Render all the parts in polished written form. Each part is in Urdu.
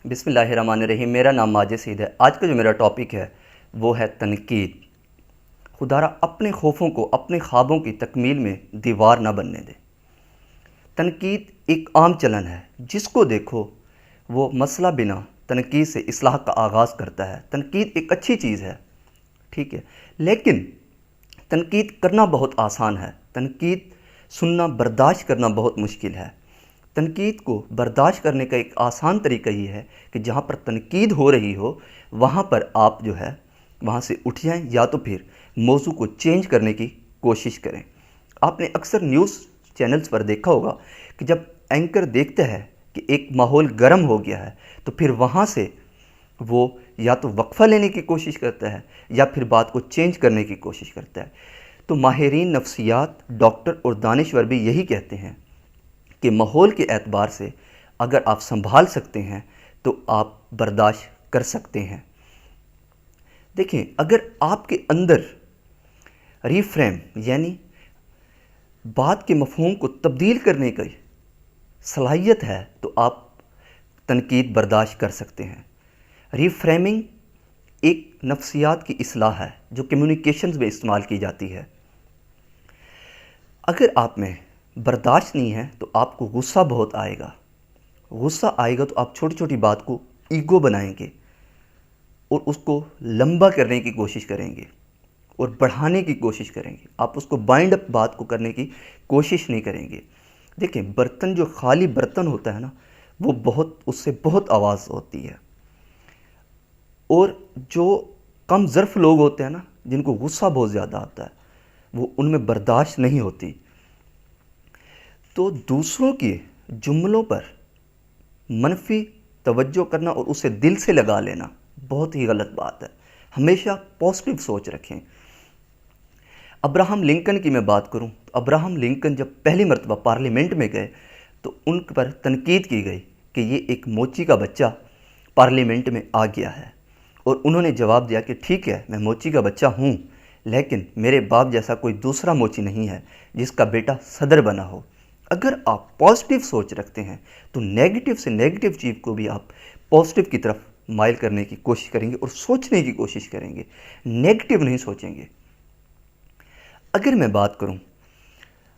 بسم اللہ الرحمن الرحیم۔ میرا نام ماجد سعید ہے۔ آج کا جو میرا ٹاپک ہے وہ ہے تنقید۔ خدا را اپنے خوفوں کو اپنے خوابوں کی تکمیل میں دیوار نہ بننے دے۔ تنقید ایک عام چلن ہے، جس کو دیکھو وہ مسئلہ بنا تنقید سے اصلاح کا آغاز کرتا ہے۔ تنقید ایک اچھی چیز ہے، ٹھیک ہے، لیکن تنقید کرنا بہت آسان ہے، تنقید سننا برداشت کرنا بہت مشکل ہے۔ تنقید کو برداشت کرنے کا ایک آسان طریقہ یہ ہے کہ جہاں پر تنقید ہو رہی ہو وہاں پر آپ جو ہے وہاں سے اٹھ جائیں، یا تو پھر موضوع کو چینج کرنے کی کوشش کریں۔ آپ نے اکثر نیوز چینلز پر دیکھا ہوگا کہ جب اینکر دیکھتا ہے کہ ایک ماحول گرم ہو گیا ہے تو پھر وہاں سے وہ یا تو وقفہ لینے کی کوشش کرتا ہے یا پھر بات کو چینج کرنے کی کوشش کرتا ہے۔ تو ماہرین نفسیات، ڈاکٹر اور دانشور بھی یہی کہتے ہیں کہ ماحول کے اعتبار سے اگر آپ سنبھال سکتے ہیں تو آپ برداشت کر سکتے ہیں۔ دیکھیں، اگر آپ کے اندر ریفریم یعنی بات کے مفہوم کو تبدیل کرنے کی صلاحیت ہے تو آپ تنقید برداشت کر سکتے ہیں۔ ریفریمنگ ایک نفسیات کی اصلاح ہے جو کمیونیکیشنز میں استعمال کی جاتی ہے۔ اگر آپ میں برداشت نہیں ہے تو آپ کو غصہ بہت آئے گا۔ غصہ آئے گا تو آپ چھوٹی چھوٹی بات کو ایگو بنائیں گے اور اس کو لمبا کرنے کی کوشش کریں گے اور بڑھانے کی کوشش کریں گے۔ آپ اس کو بائنڈ اپ بات کو کرنے کی کوشش نہیں کریں گے۔ دیکھیں، برتن جو خالی برتن ہوتا ہے نا، وہ اس سے بہت آواز ہوتی ہے، اور جو کم ظرف لوگ ہوتے ہیں نا، جن کو غصہ بہت زیادہ آتا ہے، وہ ان میں برداشت نہیں ہوتی۔ تو دوسروں کے جملوں پر منفی توجہ کرنا اور اسے دل سے لگا لینا بہت ہی غلط بات ہے۔ ہمیشہ پازیٹیو سوچ رکھیں۔ ابراہم لنکن کی میں بات کروں تو ابراہم لنکن جب پہلی مرتبہ پارلیمنٹ میں گئے تو ان پر تنقید کی گئی کہ یہ ایک موچی کا بچہ پارلیمنٹ میں آ گیا ہے، اور انہوں نے جواب دیا کہ ٹھیک ہے، میں موچی کا بچہ ہوں، لیکن میرے باپ جیسا کوئی دوسرا موچی نہیں ہے جس کا بیٹا صدر بنا ہو۔ اگر آپ پازیٹیو سوچ رکھتے ہیں تو نیگیٹو سے نیگیٹو چیز کو بھی آپ پازیٹیو کی طرف مائل کرنے کی کوشش کریں گے اور سوچنے کی کوشش کریں گے، نیگیٹو نہیں سوچیں گے۔ اگر میں بات کروں،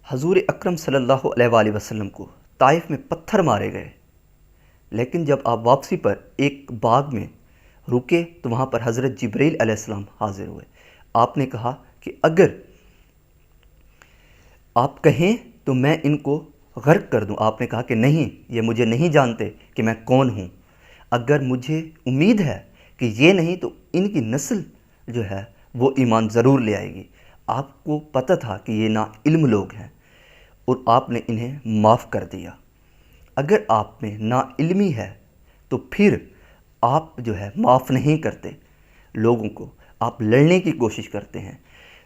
حضور اکرم صلی اللہ علیہ وآلہ وسلم کو طائف میں پتھر مارے گئے، لیکن جب آپ واپسی پر ایک باغ میں رکے تو وہاں پر حضرت جبرائیل علیہ السلام حاضر ہوئے۔ آپ نے کہا کہ اگر آپ کہیں تو میں ان کو غرق کر دوں۔ آپ نے کہا کہ نہیں، یہ مجھے نہیں جانتے کہ میں کون ہوں۔ اگر مجھے امید ہے کہ یہ نہیں تو ان کی نسل جو ہے وہ ایمان ضرور لے آئے گی۔ آپ کو پتہ تھا کہ یہ نا علم لوگ ہیں اور آپ نے انہیں معاف کر دیا۔ اگر آپ میں نا علمی ہے تو پھر آپ جو ہے معاف نہیں کرتے لوگوں کو، آپ لڑنے کی کوشش کرتے ہیں۔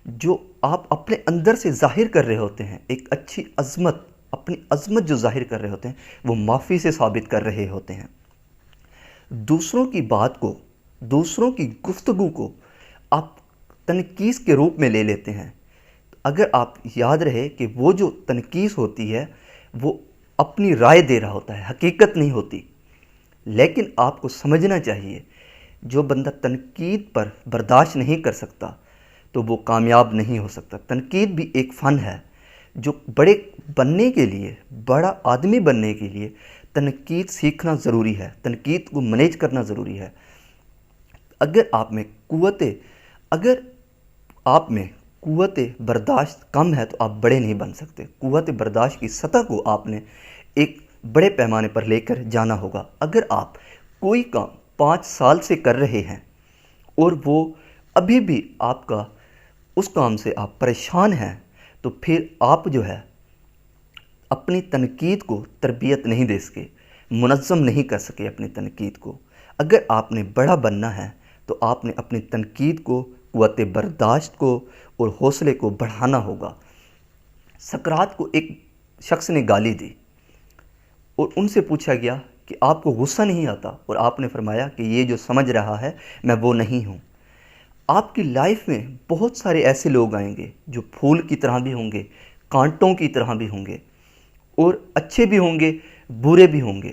جو آپ اپنے اندر سے ظاہر کر رہے ہوتے ہیں، ایک اچھی عظمت، اپنی عظمت جو ظاہر کر رہے ہوتے ہیں، وہ معافی سے ثابت کر رہے ہوتے ہیں۔ دوسروں کی بات کو، دوسروں کی گفتگو کو آپ تنقید کے روپ میں لے لیتے ہیں۔ اگر آپ یاد رہے کہ وہ جو تنقید ہوتی ہے وہ اپنی رائے دے رہا ہوتا ہے، حقیقت نہیں ہوتی۔ لیکن آپ کو سمجھنا چاہیے، جو بندہ تنقید پر برداشت نہیں کر سکتا تو وہ کامیاب نہیں ہو سکتا۔ تنقید بھی ایک فن ہے جو بڑے بننے کے لیے، بڑا آدمی بننے کے لیے تنقید سیکھنا ضروری ہے، تنقید کو مینیج کرنا ضروری ہے۔ اگر آپ میں قوت برداشت کم ہے تو آپ بڑے نہیں بن سکتے۔ قوت برداشت کی سطح کو آپ نے ایک بڑے پیمانے پر لے کر جانا ہوگا۔ اگر آپ کوئی کام 5 سال سے کر رہے ہیں اور وہ ابھی بھی آپ کا اس کام سے آپ پریشان ہیں تو پھر آپ جو ہے اپنی تنقید کو تربیت نہیں دے سکے، منظم نہیں کر سکے اپنی تنقید کو۔ اگر آپ نے بڑا بننا ہے تو آپ نے اپنی تنقید کو، قوت برداشت کو اور حوصلے کو بڑھانا ہوگا۔ سقراط کو ایک شخص نے گالی دی اور ان سے پوچھا گیا کہ آپ کو غصہ نہیں آتا، اور آپ نے فرمایا کہ یہ جو سمجھ رہا ہے میں وہ نہیں ہوں۔ آپ کی لائف میں بہت سارے ایسے لوگ آئیں گے جو پھول کی طرح بھی ہوں گے، کانٹوں کی طرح بھی ہوں گے، اور اچھے بھی ہوں گے، برے بھی ہوں گے۔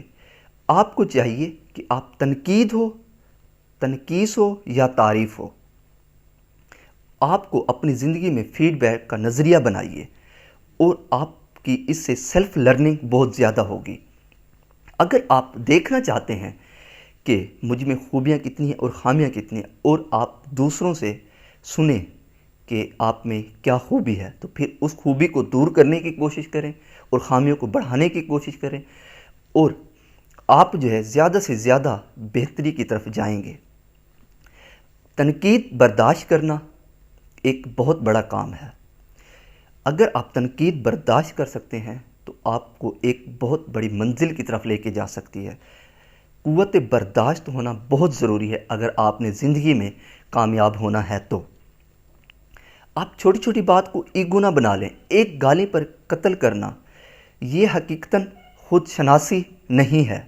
آپ کو چاہیے کہ آپ تنقید ہو، تنقیص ہو یا تعریف ہو، آپ کو اپنی زندگی میں فیڈ بیک کا نظریہ بنائیے، اور آپ کی اس سے سیلف لرننگ بہت زیادہ ہوگی۔ اگر آپ دیکھنا چاہتے ہیں کہ مجھ میں خوبیاں کتنی ہیں اور خامیاں کتنی ہیں، اور آپ دوسروں سے سنیں کہ آپ میں کیا خوبی ہے، تو پھر اس خوبی کو دور کرنے کی کوشش کریں اور خامیوں کو بڑھانے کی کوشش کریں، اور آپ جو ہے زیادہ سے زیادہ بہتری کی طرف جائیں گے۔ تنقید برداشت کرنا ایک بہت بڑا کام ہے۔ اگر آپ تنقید برداشت کر سکتے ہیں تو آپ کو ایک بہت بڑی منزل کی طرف لے کے جا سکتی ہے۔ قوت برداشت ہونا بہت ضروری ہے اگر آپ نے زندگی میں کامیاب ہونا ہے تو۔ آپ چھوٹی چھوٹی بات کو ایگو نہ بنا لیں۔ ایک گالی پر قتل کرنا یہ حقیقتاً خود شناسی نہیں ہے۔